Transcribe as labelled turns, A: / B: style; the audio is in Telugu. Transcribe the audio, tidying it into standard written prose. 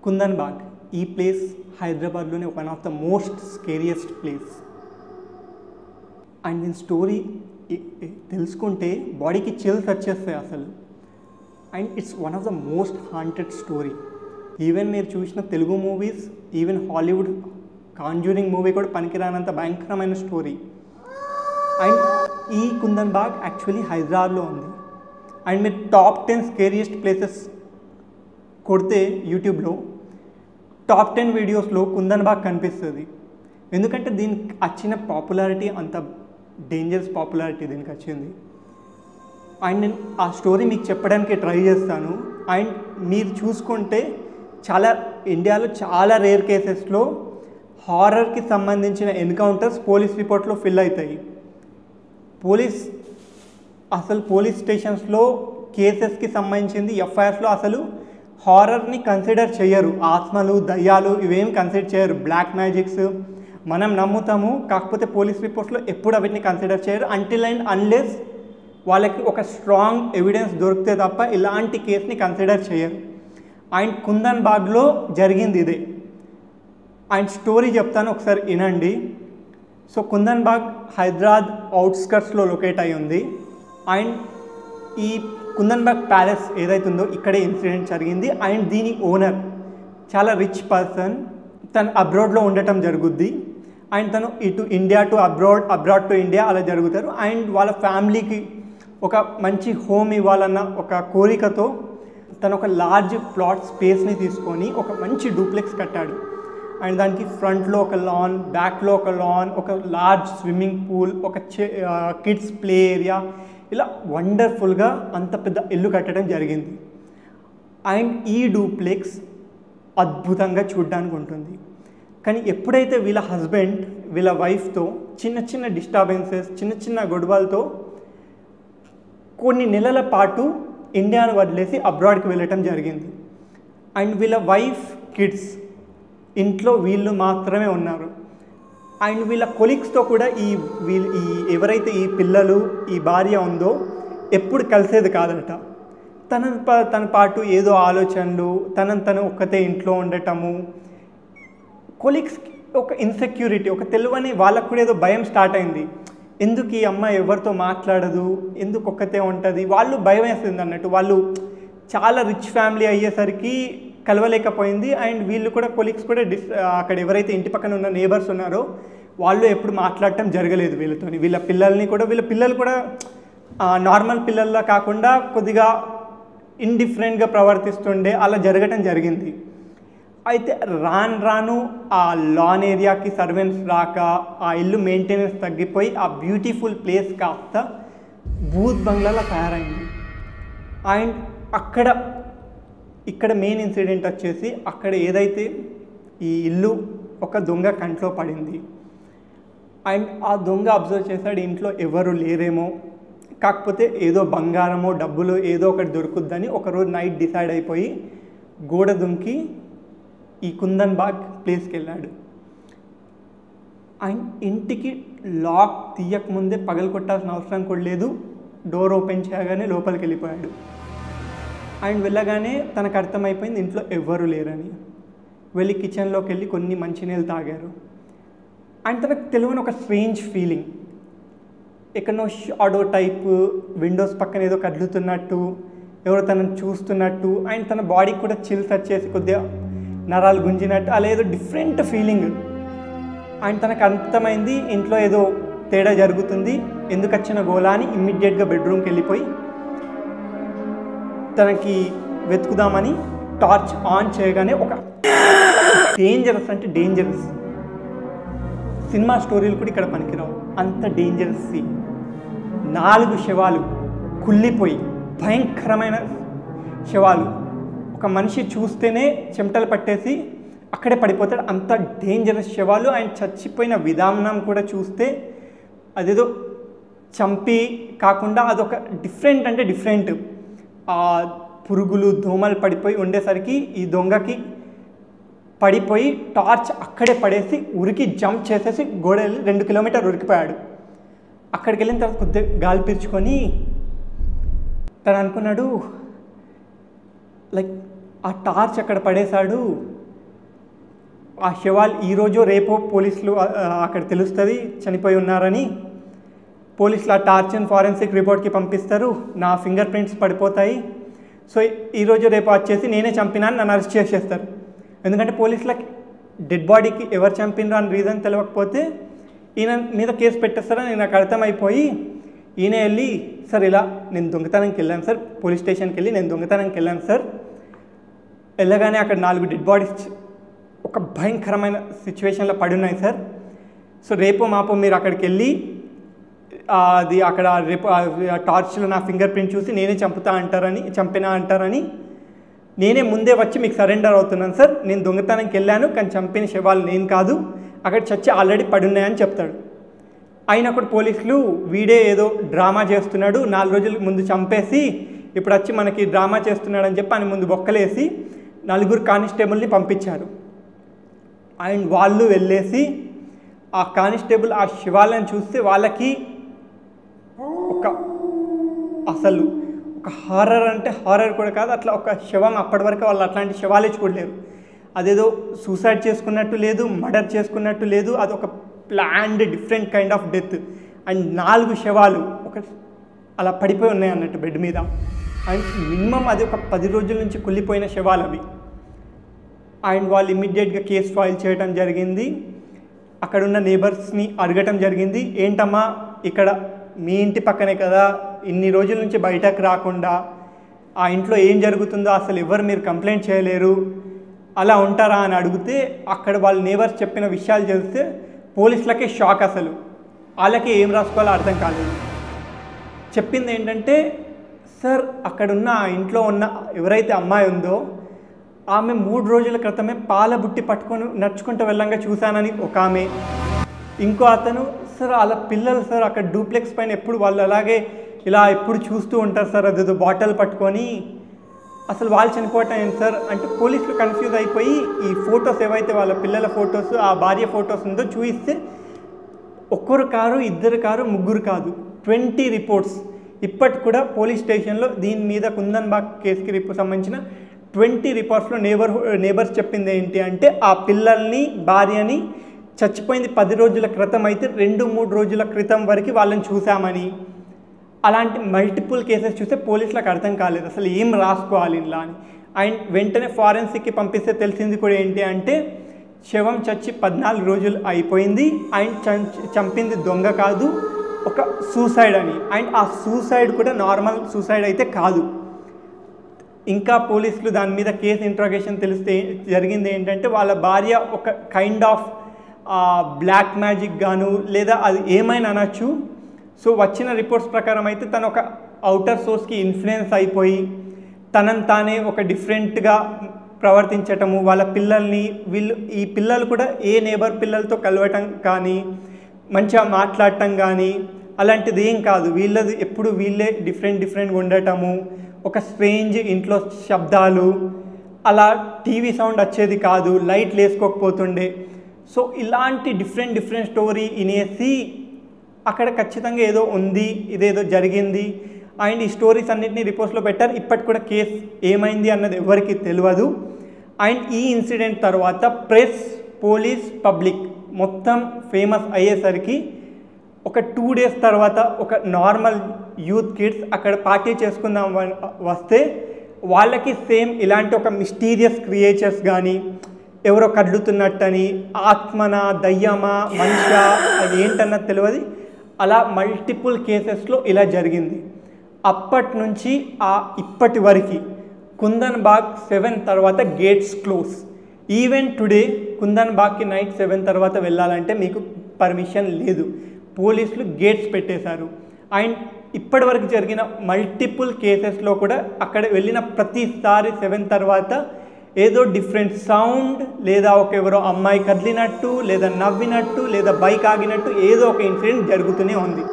A: కుందన్ బాగ్ ఈ ప్లేస్ హైదరాబాద్లోనే one of the most scariest place. And దీని స్టోరీ తెలుసుకుంటే బాడీకి చిల్స్ వచ్చేస్తాయి అసలు. And it's one of the most haunted story. Even మీరు చూసిన Telugu movies, even Hollywood Conjuring movie కూడా పనికిరానంత భయంకరమైన స్టోరీ. అండ్ ఈ కుందన్ బాగ్ యాక్చువల్లీ హైదరాబాద్లో ఉంది. అండ్ మీరు టాప్ 10 స్కేరియస్ట్ ప్లేసెస్ కొడితే యూట్యూబ్లో టాప్ 10 వీడియోస్లో కుందన్ బాగ్ కనిపిస్తుంది. ఎందుకంటే దీనికి వచ్చిన పాపులారిటీ అంత డేంజరస్ పాపులారిటీ దీనికి వచ్చింది. అండ్ నేను ఆ స్టోరీ మీకు చెప్పడానికి ట్రై చేస్తాను. అండ్ మీరు చూసుకుంటే ఇండియాలో చాలా రేర్ కేసెస్లో హారర్కి సంబంధించిన ఎన్కౌంటర్స్ పోలీస్ రిపోర్ట్లో ఫిల్ అవుతాయి. పోలీస్ స్టేషన్స్లో కేసెస్కి సంబంధించింది ఎఫ్ఐఆర్స్లో అసలు హారర్ని కన్సిడర్ చేయరు. ఆత్మలు, దయ్యాలు ఇవేం కన్సిడర్ చేయరు. బ్లాక్ మ్యాజిక్స్ మనం నమ్ముతాము, కాకపోతే పోలీస్ రిపోర్ట్స్లో ఎప్పుడు వీటిని కన్సిడర్ చేయరు అంటిల్ అండ్ అన్లెస్ వాళ్ళకి ఒక స్ట్రాంగ్ ఎవిడెన్స్ దొరికితే తప్ప ఇలాంటి కేసుని కన్సిడర్ చేయరు. అండ్ కుందన్ బాగ్లో జరిగింది ఇదే. అండ్ స్టోరీ చెప్తాను, ఒకసారి వినండి. సో కుందన్ బాగ్ హైదరాబాద్ అవుట్స్కర్ట్స్లో లొకేట్ అయి ఉంది. అండ్ ఈ కుందన్ బాగ్ ప్యాలెస్ ఏదైతుందో ఇక్కడే ఇన్సిడెంట్ జరిగింది. అండ్ దీని ఓనర్ చాలా రిచ్ పర్సన్, తను అబ్రాడ్లో ఉండటం జరుగుద్ది. అండ్ తను ఇటు India to abroad to India అలా జరుగుతారు. అండ్ వాళ్ళ ఫ్యామిలీకి ఒక మంచి హోమ్ ఇవ్వాలన్న ఒక కోరికతో తను ఒక లార్జ్ ప్లాట్ స్పేస్ని తీసుకొని ఒక మంచి డూప్లెక్స్ కట్టాడు. అండ్ దానికి ఫ్రంట్లో ఒక లాన్, బ్యాక్లో ఒక లాన్, ఒక లార్జ్ స్విమ్మింగ్ పూల్, ఒక కిడ్స్ ప్లే ఏరియా, ఇలా వండర్ఫుల్గా అంత పెద్ద ఇల్లు కట్టడం జరిగింది. అండ్ ఈ డూప్లెక్స్ అద్భుతంగా చూడడానికి ఉంటుంది. కానీ ఎప్పుడైతే వీళ్ళ హస్బెండ్ వీళ్ళ వైఫ్తో చిన్న చిన్న డిస్టర్బెన్సెస్, చిన్న చిన్న గొడవలతో కొన్ని నెలల పాటు ఇండియాను వదిలేసి అబ్రాడ్కి వెళ్ళటం జరిగింది. అండ్ వీళ్ళ వైఫ్, కిడ్స్ ఇంట్లో వీళ్ళు మాత్రమే ఉన్నారు. అండ్ వీళ్ళ కొలీగ్స్తో కూడా ఎవరైతే ఈ పిల్లలు, ఈ భార్య ఉందో ఎప్పుడు కలిసేది కాదట. తన పాటు ఏదో ఆలోచనలు, తను ఒక్కతే ఇంట్లో ఉండటము, కొలీగ్స్కి ఒక ఇన్సెక్యూరిటీ, ఒక తెలియని వాళ్ళకు కూడా ఏదో భయం స్టార్ట్ అయింది. ఎందుకు ఈ అమ్మాయి ఎవరితో మాట్లాడదు, ఎందుకు ఒక్కతే ఉంటుంది, వాళ్ళు భయం వేస్తుంది అన్నట్టు. వాళ్ళు చాలా రిచ్ ఫ్యామిలీ అయ్యేసరికి కలవలేకపోయింది. అండ్ వీళ్ళు కూడా కొలీగ్స్ కూడా అక్కడ ఎవరైతే ఇంటి పక్కన ఉన్న నేబర్స్ ఉన్నారో వాళ్ళు ఎప్పుడు మాట్లాడటం జరగలేదు వీళ్ళతో. వీళ్ళ పిల్లలు కూడా నార్మల్ పిల్లల్లా కాకుండా కొద్దిగా ఇండిఫరెంట్గా ప్రవర్తిస్తుండే, అలా జరగటం జరిగింది. అయితే రాను ఆ లాన్ ఏరియాకి సర్వెంట్స్ రాక ఆ ఇల్లు మెయింటెనెన్స్ తగ్గిపోయి ఆ బ్యూటిఫుల్ ప్లేస్ కాస్త భూత్ బంగ్లాలా తయారైంది. అండ్ ఇక్కడ మెయిన్ ఇన్సిడెంట్ వచ్చేసి, అక్కడ ఏదైతే ఈ ఇల్లు ఒక దొంగ కంట్లో పడింది. అండ్ ఆ దొంగ అబ్జర్వ్ చేశాడు ఇంట్లో ఎవరు లేరేమో, కాకపోతే ఏదో బంగారమో డబ్బులు ఏదో ఒకటి దొరుకుద్దని ఒకరోజు నైట్ డిసైడ్ అయిపోయి గోడ దుంకి ఈ కుందన్ బాగ్ ప్లేస్కి వెళ్ళాడు. అండ్ ఇంటికి లాక్ తీయకముందే పగలగొట్టాల్సిన అవసరం కూడా లేదు, డోర్ ఓపెన్ చేయగానే లోపలికి వెళ్ళిపోయాడు. అండ్ వెళ్ళగానే తనకు అర్థమైపోయింది ఇంట్లో ఎవ్వరూ లేరని. వెళ్ళి కిచెన్లోకి వెళ్ళి కొన్ని మంచినీళ్ళు తాగారు. అండ్ తనకు తెలియని ఒక స్ట్రేంజ్ ఫీలింగ్, ఎక్కడో షాడో టైప్, విండోస్ పక్కన ఏదో కదులుతున్నట్టు, ఎవరో తనను చూస్తున్నట్టు. అండ్ తన బాడీకి కూడా చిల్స్ వచ్చేసి కొద్దిగా నరాలు గుంజినట్టు, అలా ఏదో డిఫరెంట్ ఫీలింగ్. అండ్ తనకు అర్థమైంది ఇంట్లో ఏదో తేడా జరుగుతుంది, ఎందుకు వచ్చిన గోలా అని ఇమ్మీడియట్గా బెడ్రూమ్కి వెళ్ళిపోయి తనకి వెతుకుదామని టార్చ్ ఆన్ చేయగానే ఒక డేంజరస్ సినిమా స్టోరీలు కూడా ఇక్కడ పనికిరావు, అంత డేంజరస్ సీన్. 4 శవాలు కుళ్ళిపోయి, భయంకరమైన శవాలు. ఒక మనిషి చూస్తేనే చెమటలు పట్టేసి అక్కడే పడిపోతాడు, అంత డేంజరస్ శవాలు. అండ్ చచ్చిపోయిన విధానం కూడా చూస్తే అదేదో చంపి కాకుండా అదొక డిఫరెంట్ పురుగులు, దోమలు పడిపోయి ఉండేసరికి ఈ దొంగకి పడిపోయి టార్చ్ అక్కడే పడేసి ఉరికి జంప్ చేసేసి గోడ 2 కిలోమీటర్లు ఉరికిపోయాడు. అక్కడికి వెళ్ళిన తర్వాత కొద్దిగా గాలి పీల్చుకొని తను అనుకున్నాడు, లైక్ ఆ టార్చ్ అక్కడ పడేశాడు. ఆ శవాలు ఈరోజు రేపో పోలీసులు అక్కడ తెలుస్తుంది చనిపోయి ఉన్నారని. పోలీసులు ఆ టార్చ్ని ఫారెన్సిక్ రిపోర్ట్కి పంపిస్తారు. నా ఫింగర్ ప్రింట్స్ పడిపోతాయి. సో ఈరోజు రేపు వచ్చేసి నేనే చంపినాను, నన్ను అరెస్ట్ చేసేస్తారు. ఎందుకంటే పోలీసులకి డెడ్ బాడీకి ఎవరు చంపినరు అని రీజన్ తెలియకపోతే ఈయన మీద కేసు పెట్టేస్తారని నాకు అర్థమైపోయి ఈయన వెళ్ళి, సార్ ఇలా నేను దొంగతనంకి వెళ్ళాను సార్, పోలీస్ స్టేషన్కి వెళ్ళి నేను దొంగతనంకి వెళ్ళాను సార్. వెళ్ళగానే అక్కడ 4 డెడ్ బాడీస్ ఒక భయంకరమైన సిచ్యువేషన్లో పడి ఉన్నాయి సార్. సో రేపు మాపో మీరు అక్కడికి వెళ్ళి అది అక్కడ రేపు టార్చ్లో నా ఫింగర్ ప్రింట్ చూసి నేనే చంపినా అంటారని నేనే ముందే వచ్చి మీకు సరెండర్ అవుతున్నాను సార్. నేను దొంగతనంకి వెళ్ళాను, కానీ చంపిన శవాలు నేను కాదు, అక్కడ చచ్చి ఆల్రెడీ పడి ఉన్నాయని చెప్తాడు. అయినప్పుడు పోలీసులు వీడే ఏదో డ్రామా చేస్తున్నాడు, 4 రోజుల ముందు చంపేసి ఇప్పుడు వచ్చి మనకి డ్రామా చేస్తున్నాడు అని చెప్పి ఆయన ముందు బొక్కలేసి 4 కానిస్టేబుల్ని పంపించారు. అండ్ వాళ్ళు వెళ్ళేసి ఆ కానిస్టేబుల్ ఆ శవాలను చూస్తే వాళ్ళకి అసలు ఒక హారర్ అంటే హారర్ కూడా కాదు, అట్లా ఒక శవం అప్పటి వరకు వాళ్ళు అట్లాంటి శవాలే చూడలేరు. అదేదో సూసైడ్ చేసుకున్నట్టు లేదు, మర్డర్ చేసుకున్నట్టు లేదు, అదొక planned different kind of death. And 4 శవాలు అలా పడిపోయి ఉన్నాయి అన్నట్టు బెడ్ మీద. అండ్ మినిమం అది ఒక 10 రోజుల నుంచి కుళ్ళిపోయిన శవాలు అవి. అండ్ వాళ్ళు ఇమ్మీడియట్గా కేసు ఫైల్ చేయడం జరిగింది. అక్కడున్న నేబర్స్ని అడగటం జరిగింది, ఏంటమ్మా ఇక్కడ మీ ఇంటి పక్కనే కదా, ఇన్ని రోజుల నుంచి బయటకు రాకుండా ఆ ఇంట్లో ఏం జరుగుతుందో అసలు ఎవరు మీరు కంప్లైంట్ చేయలేరు, అలా ఉంటారా అని అడిగితే అక్కడ వాళ్ళ నేబర్స్ చెప్పిన విషయాలు తెలిస్తే పోలీసులకే షాక్. అసలు వాళ్ళకి ఏం రాసుకోవాలో అర్థం కాలేదు. చెప్పింది ఏంటంటే, సార్ అక్కడున్న ఆ ఇంట్లో ఉన్న ఎవరైతే అమ్మాయి ఉందో ఆమె 3 రోజుల క్రితమే పాల బుట్టి పట్టుకొని నడుచుకుంటూ వెళ్ళంగా చూశానని ఒక ఆమె. ఇంకో అతను, సార్ వాళ్ళ పిల్లలు సార్ అక్కడ డూప్లెక్స్ పైన ఎప్పుడు వాళ్ళు అలాగే ఇలా ఎప్పుడు చూస్తూ ఉంటారు సార్, అదేదో బాటిల్ పట్టుకొని, అసలు వాళ్ళు చనిపోవటం ఏంటి సార్ అంటే పోలీసులు కన్ఫ్యూజ్ అయిపోయి ఈ ఫొటోస్ ఏవైతే వాళ్ళ పిల్లల ఫొటోస్ ఆ భార్య ఫొటోస్ ఉందో చూయిస్తే ఒక్కరు కారు, 2 కారు, 3 కాదు, 20 రిపోర్ట్స్ ఇప్పటి కూడా పోలీస్ స్టేషన్లో దీని మీద కుందన్ బాగ్ కేసుకి సంబంధించిన 20 రిపోర్ట్స్లో నేబర్స్ చెప్పింది ఏంటి అంటే ఆ పిల్లల్ని భార్యని చచ్చిపోయింది 10 రోజుల క్రితం అయితే 2-3 రోజుల క్రితం వరకు వాళ్ళని చూసామని. అలాంటి మల్టిపుల్ కేసెస్ చూస్తే పోలీసులకు అర్థం కాలేదు అసలు ఏం రాసుకోవాలి ఇలా అని. అండ్ వెంటనే ఫారెన్సిక్కి పంపిస్తే తెలిసింది కూడా ఏంటి అంటే శవం చచ్చి 14 రోజులు అయిపోయింది. అండ్ చంపింది దొంగ కాదు, ఒక సూసైడ్ అని. అండ్ ఆ సూసైడ్ కూడా నార్మల్ సూసైడ్ అయితే కాదు. ఇంకా పోలీసులు దాని మీద కేసు ఇంట్రాగేషన్ తెలిస్తే జరిగింది ఏంటంటే వాళ్ళ భార్య ఒక కైండ్ ఆఫ్ బ్లాక్ మ్యాజిక్ గాను లేదా అది ఏమైనా అనొచ్చు. సో వచ్చిన రిపోర్ట్స్ ప్రకారం అయితే తను ఒక అవుటర్ సోర్స్కి ఇన్ఫ్లుయెన్స్ అయిపోయి తనని తానే ఒక డిఫరెంట్గా ప్రవర్తించటము, వాళ్ళ పిల్లల్ని ఈ పిల్లలు కూడా ఏ నేబర్ పిల్లలతో కలవటం కానీ మంచిగా మాట్లాడటం కానీ అలాంటిది ఏం కాదు. వీళ్ళది ఎప్పుడు వీళ్ళే డిఫరెంట్గా ఉండటము, ఒక స్ట్రేంజ్ ఇంట్లో శబ్దాలు, అలా టీవీ సౌండ్ వచ్చేది కాదు, లైట్లు వేసుకోకపోతుండే. సో ఇలాంటి డిఫరెంట్ స్టోరీ వినేసి అక్కడ ఖచ్చితంగా ఏదో ఉంది, ఇదేదో జరిగింది. అండ్ ఈ స్టోరీస్ అన్నింటినీ రిపోర్ట్స్లో పెట్టారు. ఇప్పటికి కూడా కేసు ఏమైంది అన్నది ఎవరికి తెలియదు. అండ్ ఈ ఇన్సిడెంట్ తర్వాత ప్రెస్, పోలీస్, పబ్లిక్ మొత్తం ఫేమస్ అయ్యేసరికి ఒక 2 డేస్ తర్వాత ఒక నార్మల్ యూత్ కిడ్స్ అక్కడ పార్టీ చేసుకుందాం వస్తే వాళ్ళకి సేమ్ ఇలాంటి ఒక మిస్టీరియస్ క్రియేచర్స్ కానీ ఎవరో కదులుతున్నట్టని, ఆత్మన, దయ్యమా, మనిషా, అది ఏంటన్నది తెలియదు, అలా మల్టిపుల్ కేసెస్లో ఇలా జరిగింది. అప్పటి నుంచి ఇప్పటి వరకు కుందన్ బాగ్ 7 తర్వాత gates close. Even today Kundan బాగ్కి నైట్ 7 తర్వాత వెళ్ళాలంటే మీకు పర్మిషన్ లేదు, పోలీసులు గేట్స్ పెట్టేశారు. అండ్ ఇప్పటి వరకు జరిగిన మల్టిపుల్ కేసెస్లో కూడా అక్కడ వెళ్ళిన ప్రతిసారి 7 తర్వాత ఏదో డిఫరెంట్ సౌండ్ లేదా ఎవరో అమ్మాయి కదిలినట్టు లేదా నవ్వినట్టు లేదా బైక్ ఆగినట్టు ఏదో ఒక ఇన్సిడెంట్ జరుగుతూనే ఉంది.